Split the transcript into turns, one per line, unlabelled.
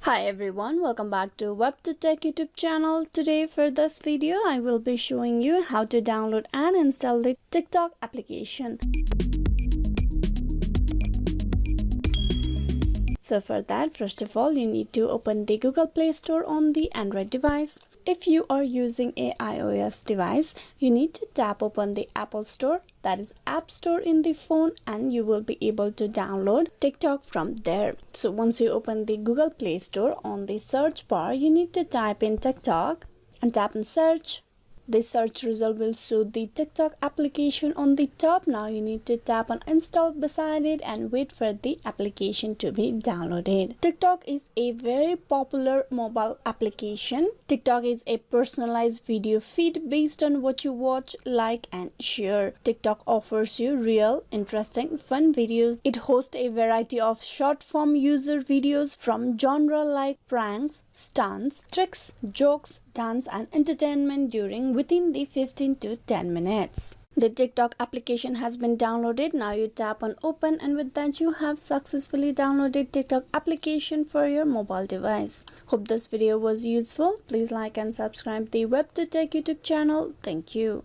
Hi everyone, welcome back to WebToTech YouTube channel. Today for this video, I will be showing you how to download and install the TikTok application. So for that, first of all, you need to open the Google Play Store on the Android device. If you are using a iOS device, you need to tap open the Apple Store, that is App Store in the phone, and you will be able to download TikTok from there. So once you open the Google Play Store, on the search bar, you need to type in TikTok and tap on search. The search result will show the TikTok application on the top. Now you need to tap on install beside it and wait for the application to be downloaded. TikTok is a very popular mobile application. TikTok is a personalized video feed based on what you watch, like, and share. TikTok offers you real, interesting, fun videos. It hosts a variety of short-form user videos from genre like pranks, stunts, tricks, jokes, dance, and entertainment within the 15 to 10 minutes. The TikTok application has been downloaded. Now you tap on open, and with that you have successfully downloaded TikTok application for your mobile device. Hope this video was useful. Please like and subscribe the WebToTech YouTube channel. Thank you.